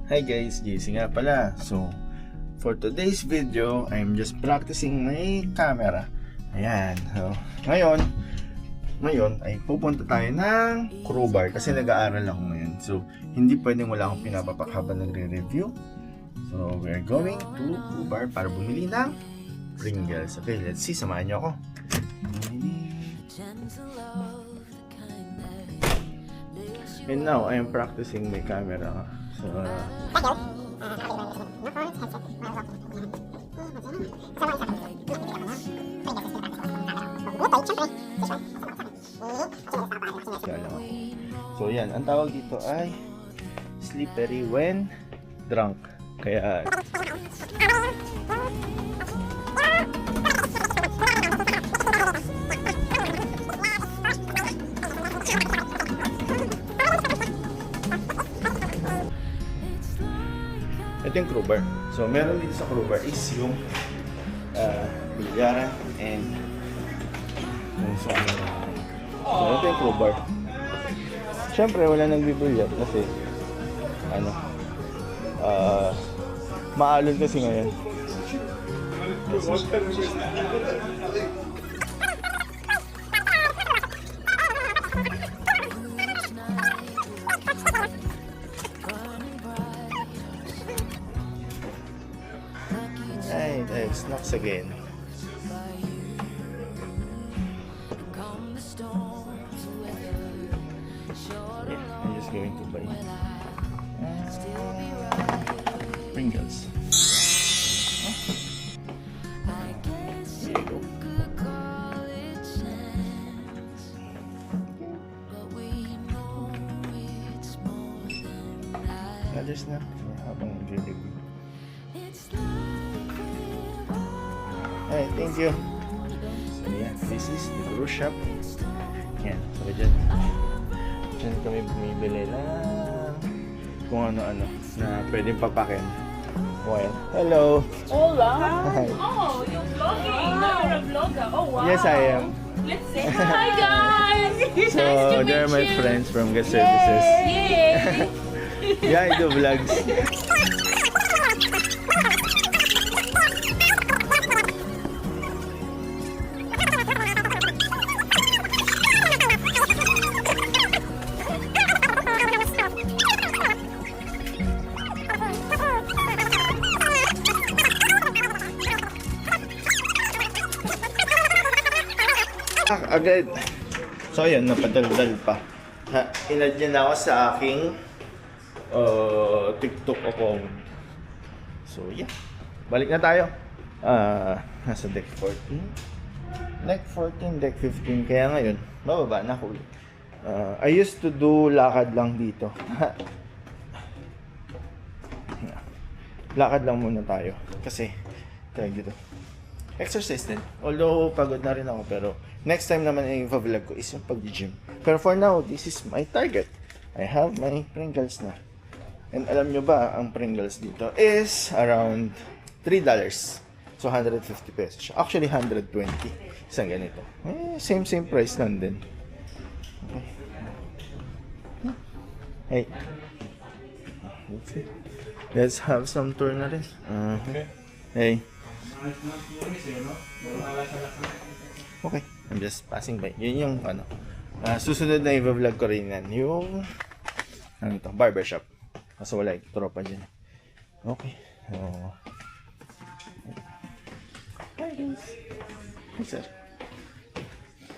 Hi guys, JC nga pala. So, for today's video, I'm just practicing my camera. Ayan. So, ngayon ay pupunta tayo ng crowbar kasi nag-aaral ako ngayon. So, hindi pwedeng wala akong pinapapak habang nagre-review. So, we're going to crowbar para bumili ng Pringles. Okay, let's see. Samahan niyo ako. And now, I am practicing my camera. So, so yan, ang tawag dito ay slippery when drunk. Kaya ito yung crowbar. So, meron dito sa crowbar is yung bilyaran and so ito yung crowbar. Siyempre, wala nang bibilyar kasi maalon kasi ngayon. Ay, snacks again. Yeah, I'm just going to buy Pringles. Here you go. Other snack habang nag-review. Hey, thank you. So yeah, this is the Guru Shop. Yan, so dyan kami bumibili lang kung ano-ano na pwedeng papakin. Well, hello. Hola. Hi. Oh, you're vlogging. Now you're a vlogger. Oh, wow. Yes, I am. Let's say hi, guys. Nice So, to they're meet my you. friends from Gas Services. Yay. Yeah, I do vlogs. Agad. So ayun, napadaldal pa. Inad niya na ako sa aking TikTok account. So yeah, balik na tayo. Nasa deck 14. Deck 14, deck 15. Kaya ngayon, bababa na ako ulit. I used to do lakad lang dito. Lakad lang muna tayo. Kasi, tayo dito. Exercise din. Although pagod na rin ako, pero next time naman yung vlog ko is yung pag-gym. Pero for now, this is my target. I have my Pringles na. And alam nyo ba, ang Pringles dito is around $3. So, 150 pesos. Actually, 120. Isang ganito. Same price lang din. Okay. Hey. Let's have some tour na rin. Hey. Okay, I'm just passing by. Yun yung susunod na i-vlog ko rin yan. Yung barbershop. Kasi wala yung tropa dyan. Okay. Hi guys. Hi sir.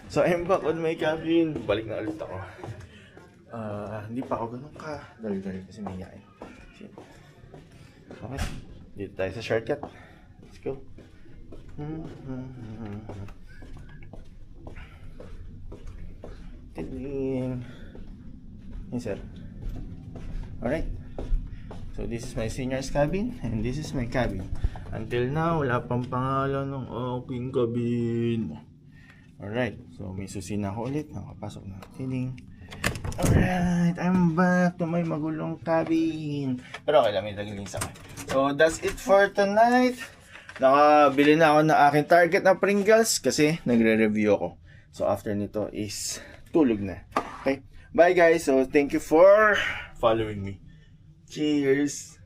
So I'm back on my cabin. Balik na ulit ako. Hindi pa ako ganun ka dal-dal kasi may yain. Okay. Dito tayo sa shortcut. Let's go. Tiling. Yes, sir. Alright. So, this is my senior's cabin and this is my cabin. Until now, wala pang pangalan ng aking cabin. Alright. So, may susi na ako ulit. Nakapasok na. Tiling. Alright. I'm back to my magulong cabin. Pero okay lang, may dagiling sa akin. So, that's it for tonight. Nakabili na ako ng aking target na Pringles kasi nagre-review ako. So after nito is tulog na. Okay? Bye guys. So thank you for following me. Cheers!